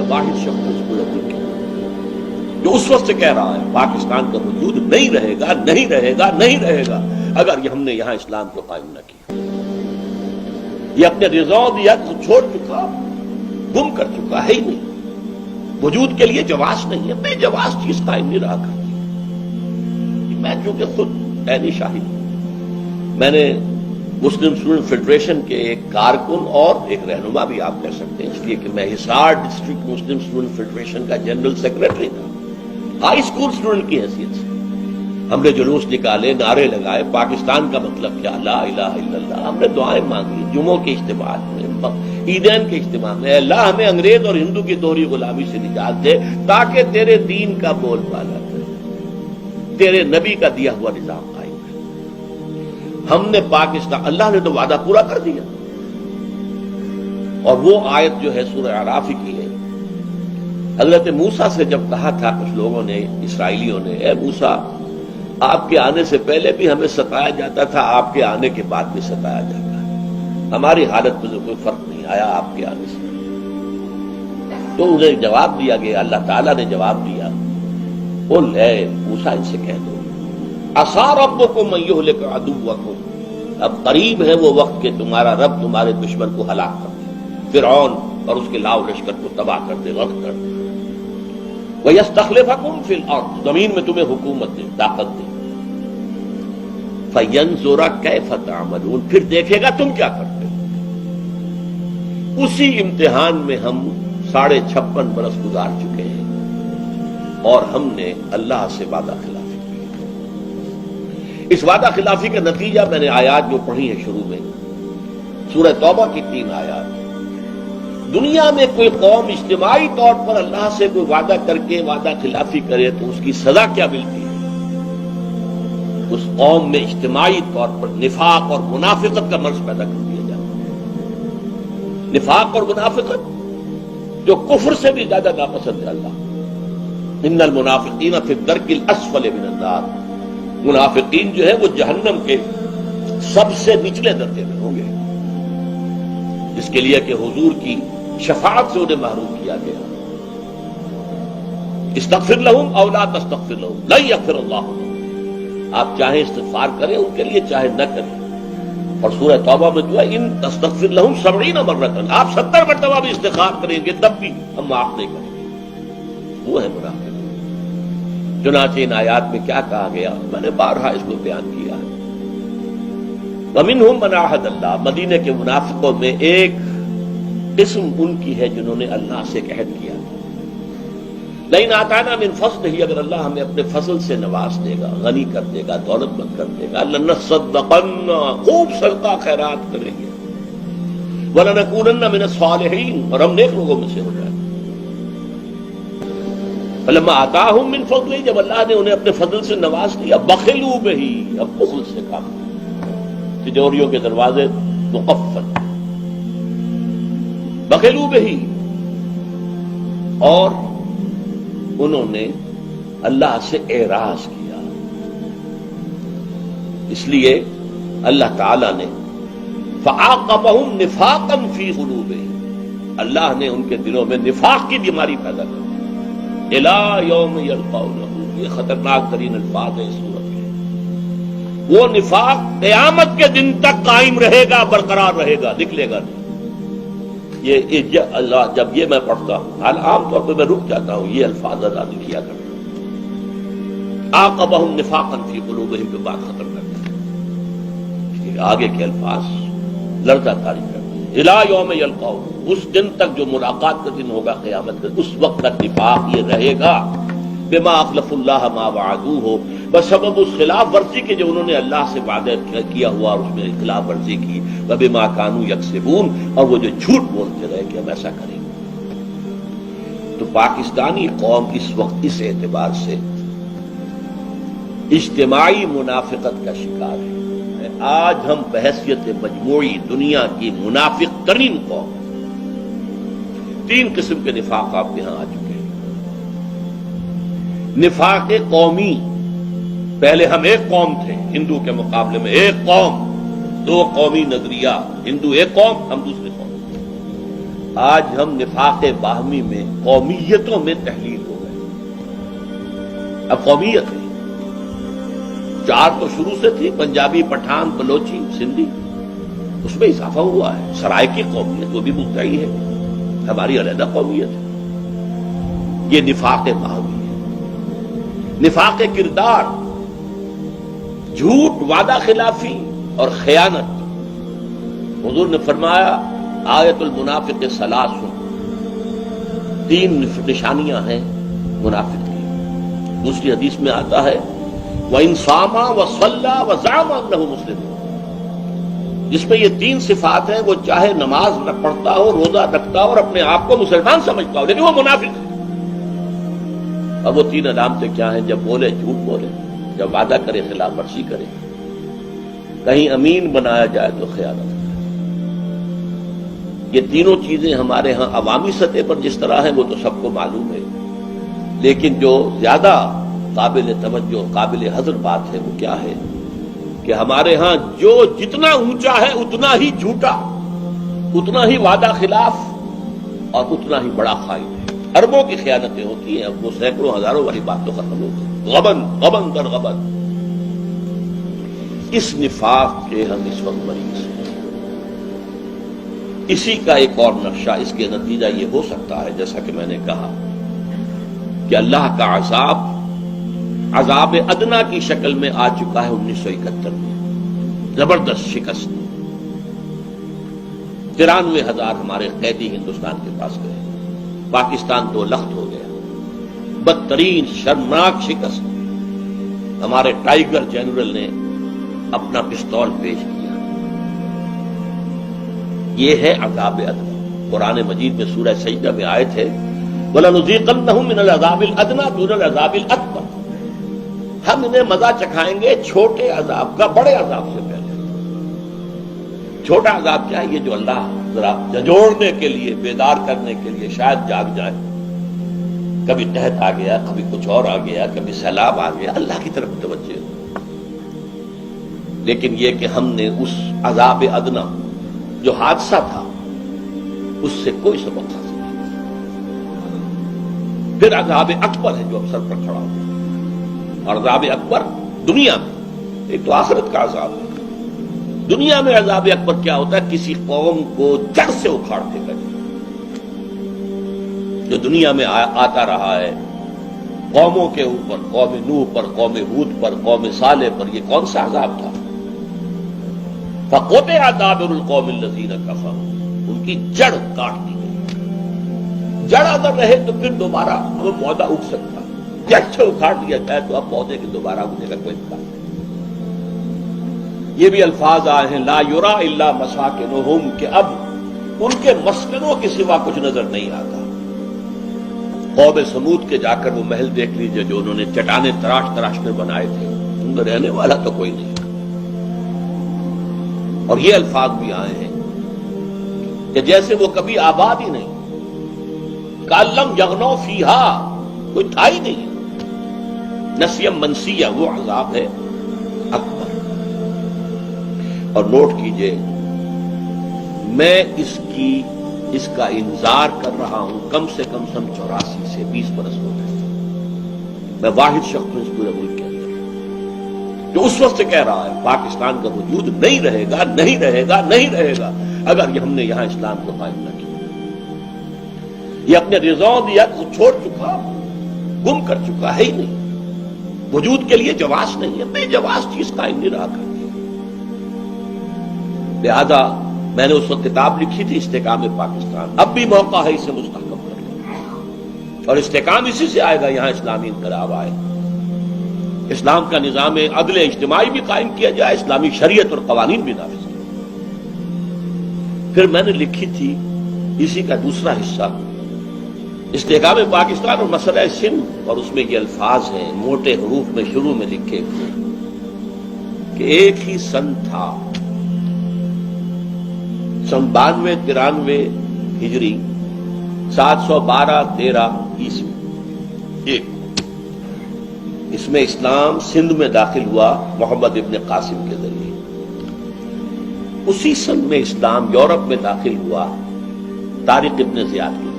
واحد شخص اس کو یقین کیا جو اس وقت سے کہہ رہا ہے پاکستان کا وجود نہیں رہے گا نہیں رہے گا نہیں رہے گا اگر یہ ہم نے یہاں اسلام کو قائم نہ کیا. یہ اپنے رضاعیت کو چھوڑ چکا، گم کر چکا ہے ہی نہیں، وجود کے لیے جواز نہیں ہے، بے جواز چیز قائم نہیں رہا کرتی. میں چونکہ خود عینی شاہد ہوں، میں نے مسلم اسٹوڈنٹ فیڈریشن کے ایک کارکن اور ایک رہنما بھی آپ کہہ سکتے ہیں، اس لیے کہ میں حصار ڈسٹرکٹ مسلم اسٹوڈنٹ فیڈریشن کا جنرل سیکرٹری تھا ہائی اسکول اسٹوڈنٹ کی حیثیت سے. ہم نے جلوس نکالے، نعرے لگائے، پاکستان کا مطلب کیا، لا الہ الا اللہ. ہم نے دعائیں مانگی جمعوں کے اجتماعات میں، عیدین کے اجتماع میں، اے اللہ ہمیں انگریز اور ہندو کی دوہری غلامی سے نجات دے تاکہ تیرے دین کا بول بالا کرے، تیرے نبی کا دیا ہوا نظام قائم کرے. ہم نے پاکستان، اللہ نے تو وعدہ پورا کر دیا. اور وہ آیت جو ہے سورہ اعراف کی ہے، حضرت موسیٰ سے جب کہا تھا کچھ لوگوں نے، اسرائیلیوں نے، اے موسیٰ آپ کے آنے سے پہلے بھی ہمیں ستایا جاتا تھا، آپ کے آنے کے بعد بھی ستایا جاتا ہے، ہماری حالت میں کوئی فرق نہیں آیا آپ کے آنے سے. تو انہیں جواب دیا گیا، اللہ تعالیٰ نے جواب دیا، قل اے موسیٰ ان سے کہہ دو عسیٰ ربکم ان یہلک عدوکم، اب قریب ہے وہ وقت کہ تمہارا رب تمہارے دشمن کو ہلاک کر دے، فرعون اور اس کے لاؤ لشکر کو تباہ کر دے، غرق کر دے. وَيَسْتَخْلِفَكُمْ فِي الْأَرْضِ، زمین میں تمہیں حکومت دے، طاقت دے. فَيَنْظُرَ كَيْفَ تَعْمَلُونَ، پھر دیکھے گا تم کیا کرتے ہو. اسی امتحان میں ہم 56.5 برس گزار چکے ہیں اور ہم نے اللہ سے وعدہ خلافی کی. اس وعدہ خلافی کا نتیجہ میں نے آیات جو پڑھی ہیں شروع میں، سورہ توبہ کی 3 آیات. دنیا میں کوئی قوم اجتماعی طور پر اللہ سے کوئی وعدہ کر کے وعدہ خلافی کرے تو اس کی سزا کیا ملتی ہے؟ اس قوم میں اجتماعی طور پر نفاق اور منافقت کا مرض پیدا کر دیا جاتا ہے. نفاق اور منافقت جو کفر سے بھی زیادہ ناپسند ہے اللہ. ان المنافقین فی الدرک الاسفل من النار، منافقین جو ہے وہ جہنم کے سب سے نچلے درجے میں ہوں گے، جس کے لیے کہ حضور کی شفاعت سے انہیں محروم کیا گیا. استغفر لہم او لا تستغفر لہم لن یغفر اللہ لہم، آپ چاہیں استغفار کریں ان کے لیے چاہے نہ کریں. اور سورہ توبہ میں جو ہے ان تستغفر لہم 70 مرۃ، آپ 70 مرتبہ بھی استغفار کریں گے تب بھی ہم معاف نہیں کریں گے. وہ ہے منافق. چنانچہ ان آیات میں کیا کہا گیا میں نے بارہا اس کو بیان کیا ہے. وَمِنْهُمْ مَنْ عَاهَدَ اللَّهَ، مدینے کے منافقوں میں ایک قسم ان کی ہے جنہوں نے اللہ سے ایک عہد کیا. لئن آتانا من فضلہ، اگر اللہ ہمیں اپنے فضل سے نواز دے گا، غنی کر دے گا، دولت مند کر دے گا، لنصدقن، خوب صدقہ خیرات کریں گے، ولنکونن من الصالحین، اور ہم نیک لوگوں میں سے ہو جائیں. فلما آتاہم من فضلہ، جب اللہ نے انہیں اپنے فضل سے نواز دیا، بخلوا بہ، اب بخل سے کام، تجوریوں کے دروازے مقفل، بخلوا بہ، اور انہوں نے اللہ سے اعراض کیا. اس لیے اللہ تعالی نے فعاقبہم نفاقا فی قلوبہم، اللہ نے ان کے دلوں میں نفاق کی بیماری پیدا کر دی. الی یوم یلقونہ، یہ خطرناک ترین الفاظ ہے اس صورت کے. وہ نفاق قیامت کے دن تک قائم رہے گا، برقرار رہے گا، نکلے گا نہیں. یہ اللہ جب یہ میں پڑھتا ہوں، حال عام طور پہ میں رک جاتا ہوں، یہ الفاظ ازادی کیا کرتا ہوں. عاقبہم نفاقا فی قلوبہم پہ بات ختم کرتا ہے. آگے کے الفاظ لرزہ طاری کرتے ہیں. الی یوم یلقونہ، اس دن تک جو ملاقات کا دن ہوگا قیامت کا، اس وقت تک نفاق یہ رہے گا. بما اخلف اللہ ما وعدوہ، بسبب اس خلاف ورزی کے جو انہوں نے اللہ سے وعدہ کیا ہوا اور اس میں خلاف ورزی کی. وبما كانوا یکسبون، اور وہ جو جھوٹ بولتے رہے کہ ہم ایسا کریں گے. تو پاکستانی قوم اس وقت اس اعتبار سے اجتماعی منافقت کا شکار ہے. آج ہم بحیثیت مجموعی دنیا کی منافق ترین قوم. 3 قسم کے نفاق آپ یہاں آ چکے ہیں. نفاق قومی، پہلے ہم ایک قوم تھے، ہندو کے مقابلے میں ایک قوم، 2 قومی نظریہ، ہندو ایک قوم، ہم دوسرے قوم. آج ہم نفاق باہمی میں قومیتوں میں تحلیل ہو گئے. اب قومیت ہے، 4 تو شروع سے تھی، پنجابی، پٹھان، بلوچی، سندھی، اس میں اضافہ ہوا ہے. سرائکی قومیت وہ بھی مدعی ہے، ہماری علیحدہ قومیت ہے. یہ نفاق باہمی ہے. نفاق کردار، جھوٹ، وعدہ خلافی اور خیانت. حضور نے فرمایا آیت المنافق ثلاث، 3 نشانیاں ہیں منافق کی. دوسری حدیث میں آتا ہے وَإِنْ صَامَ وَصَلَّى وَزَعَمَ أَنَّهُ مُسْلِمٌ. جس میں یہ 3 صفات ہیں، وہ چاہے نماز پڑھتا ہو، روزہ رکھتا ہو اور اپنے آپ کو مسلمان سمجھتا ہو، لیکن وہ منافق ہے. اب وہ 3 علامتیں کیا ہیں؟ جب بولے جھوٹ بولے، جب وعدہ کرے خلاف ورزی کرے، کہیں امین بنایا جائے تو خیانت. یہ تینوں چیزیں ہمارے ہاں عوامی سطح پر جس طرح ہیں وہ تو سب کو معلوم ہے، لیکن جو زیادہ قابل توجہ اور قابل حذر بات ہے وہ کیا ہے کہ ہمارے ہاں جو جتنا اونچا ہے اتنا ہی جھوٹا، اتنا ہی وعدہ خلاف اور اتنا ہی بڑا خائن ہے. اربوں کی خیانتیں ہوتی ہیں، اب وہ سینکڑوں ہزاروں والی بات تو ختم ہوتی ہے. غبن غبن در غبن. اس نفاق کے ہم اس وقت مریض ہیں. اسی کا ایک اور نقشہ، اس کے نتیجہ یہ ہو سکتا ہے جیسا کہ میں نے کہا کہ اللہ کا عذاب ادنا کی شکل میں آ چکا ہے 1971 میں. زبردست شکست. 93,000 ہمارے قیدی ہندوستان کے پاس گئے. پاکستان 2 لخت ہو گیا. بدترین شرمناک شکست. ہمارے ٹائیگر جنرل نے اپنا پستول پیش کیا. یہ ہے عذاب ادنا. قرآن مجید میں سورہ سجدہ میں آیت ہے وَلَنُذِيقَنَّهُم مِّنَ الْعَذَابِ الْأَدْنَىٰ دُونَ الْعَذَابِ الْأَكْبَرِ. ہم انہیں مزہ چکھائیں گے چھوٹے عذاب کا بڑے عذاب سے پہلے. چھوٹا عذاب کیا ہے؟ یہ جو اللہ ذرا جھنجھوڑنے کے لیے، بیدار کرنے کے لیے شاید جاگ جائے. کبھی قحط آ گیا، کبھی کچھ اور آ گیا، کبھی سیلاب آ گیا، اللہ کی طرف توجہ. لیکن یہ کہ ہم نے اس عذاب ادنا جو حادثہ تھا اس سے کوئی سبق حاصل نہیں. پھر عذاب اکبر ہے جو اب سر پر کھڑا ہوا. اور عذاب اکبر دنیا میں، ایک تو آخرت کا عذاب ہے. دنیا میں عذاب اکبر کیا ہوتا ہے؟ کسی قوم کو جڑ سے اکھاڑ پھینکا جائے. جو دنیا میں آتا رہا ہے قوموں کے اوپر، قوم نوح پر، قوم ہود پر، قوم صالح پر، یہ کون سا عذاب تھا؟ فَقُطِعَ دَابِرُ الْقَوْمِ الَّذِينَ كَفَرُوا. ان کی جڑ کاٹ دی گئی. جڑ اگر رہے تو پھر دوبارہ وہ پودا اگ سکتا. جڑ سے اکھاڑ دیا جائے تو اب پودے کے دوبارہ اگنے کا کوئی امکان نہیں. یہ بھی الفاظ آئے ہیں لا یرا الا مساکنہم، کہ اب ان کے مسکنوں کے سوا کچھ نظر نہیں آتا. قوم سمود کے جا کر وہ محل دیکھ لیجئے جو انہوں نے چٹانیں تراش تراش کر بنائے تھے، ان میں رہنے والا تو کوئی نہیں. اور یہ الفاظ بھی آئے ہیں کہ جیسے وہ کبھی آباد ہی نہیں. کالم یغنو فیہا، کوئی تھا ہی نہیں. نسیم منسیہ، وہ عذاب ہے اکبر. اور نوٹ کیجئے میں اس کا انتظار کر رہا ہوں کم سے کم 84 سے 20 برس ہو گئے. میں واحد شخص ہوں اس پورے ملک کے اندر جو اس وقت سے کہہ رہا ہے پاکستان کا وجود نہیں رہے گا، نہیں رہے گا، نہیں رہے گا اگر ہم نے یہاں اسلام کو قائم نہ کیا. یہ اپنے رضاؤں دیا چھوڑ چکا، گم کر چکا ہے ہی نہیں. وجود کے لیے جواز نہیں ہے، بے جواز چیز قائم نہیں رہا کرتی. لہذا میں نے اس وقت کتاب لکھی تھی استحکام پاکستان. اب بھی موقع ہے اسے مستحکم کرنے کا، اور استحکام اسی سے آئے گا یہاں اسلامی انقلاب آئے، اسلام کا نظام عدل اجتماعی بھی قائم کیا جائے، اسلامی شریعت اور قوانین بھی نافذ کیے. پھر میں نے لکھی تھی اسی کا دوسرا حصہ استحکام پاکستان اور مسئلہ سندھ، اور اس میں یہ الفاظ ہیں موٹے حروف میں شروع میں لکھے کہ ایک ہی سن تھا 92-93 ہجری 712-13 عیسوی. ایک اس میں اسلام سندھ میں داخل ہوا محمد ابن قاسم کے ذریعے. اسی سن میں اسلام یورپ میں داخل ہوا طارق ابن زیاد کی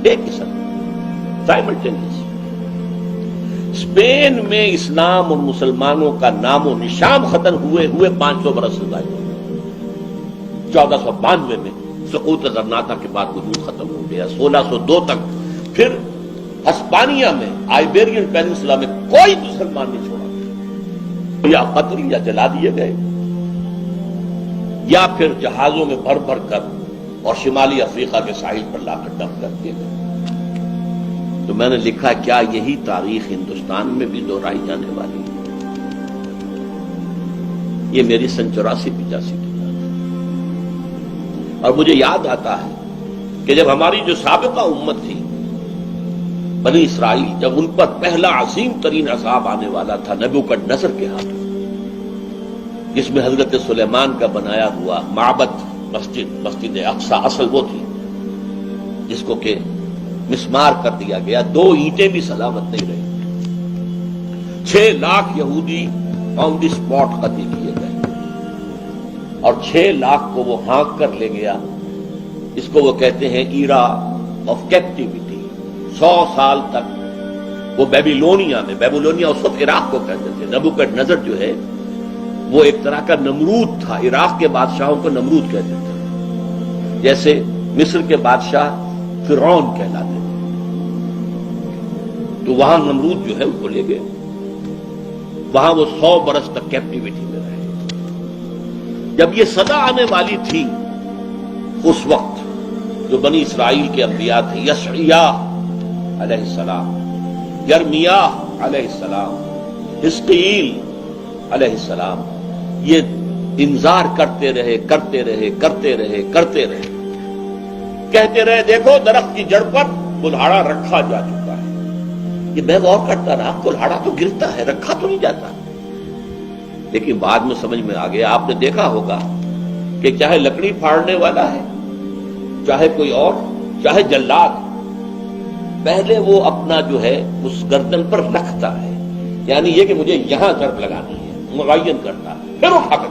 ایک قسم سائملٹینیس۔ اسپین میں اسلام اور مسلمانوں کا نام و نشان ختم ہوئے 500 برس سے زائد ہو گئے۔ 1492 میں سقوط غرناطہ کے بعد وجود ختم ہو گیا۔ 1602 تک پھر ہسپانیہ میں آئیبیرین پیننسلا میں کوئی مسلمان نہیں چھوڑا، یا قتل یا جلا دیے گئے یا پھر جہازوں میں بھر بھر کر اور شمالی افریقہ کے ساحل پر لا کر ڈمپ کر دیے گئے۔ تو میں نے لکھا کیا یہی تاریخ ہندوستان میں بھی دہرائی جانے والی ہے؟ یہ میری 84-85 کی بات ہے۔ اور مجھے یاد آتا ہے کہ جب ہماری جو سابقہ امت تھی بنی اسرائیل، جب ان پر پہلا عظیم ترین عذاب آنے والا تھا نبوکدنصر کے ہاتھوں، جس میں حضرت سلیمان کا بنایا ہوا معبد مسجد اقصی اصل وہ تھی جس کو کہ مسمار کر دیا گیا، 2 اینٹیں بھی سلامت نہیں رہی، 6 لاکھ یہودی آن دی اسپاٹ قتل کیے گئے، اور 6 لاکھ کو وہ ہانک کر لے گیا۔ اس کو وہ کہتے ہیں ایرا آف کیپٹیوٹی۔ 100 سال تک وہ بیبیلونیا میں، بیبیلونیا اس وقت عراق کو کہتے تھے، نبوکدنصر جو ہے وہ ایک طرح کا نمرود تھا، عراق کے بادشاہوں کو نمرود کہتے تھے، جیسے مصر کے بادشاہ فرعون کہلاتے تھے۔ تو وہاں نمرود جو ہے ان کو لے گئے، وہاں وہ 100 برس تک کیپٹیوٹی میں رہے۔ جب یہ صدا آنے والی تھی اس وقت جو بنی اسرائیل کے انبیاء تھے، یشعیاء علیہ السلام، یرمیاہ علیہ السلام، حزقیل علیہ السلام، یہ انذار کرتے رہے کہتے رہے دیکھو درخت کی جڑ پر کلہاڑا رکھا جا چکا ہے۔ یہ میں غور کرتا رہا، کلہاڑا تو گرتا ہے، رکھا تو نہیں جاتا۔ لیکن بعد میں سمجھ میں آ گیا، آپ نے دیکھا ہوگا کہ چاہے لکڑی پھاڑنے والا ہے، چاہے کوئی اور، چاہے جلاد، پہلے وہ اپنا جو ہے اس گردن پر رکھتا ہے، یعنی یہ کہ مجھے یہاں ضرب لگانی ہے، معین کرتا ہے، پھر اٹھا کر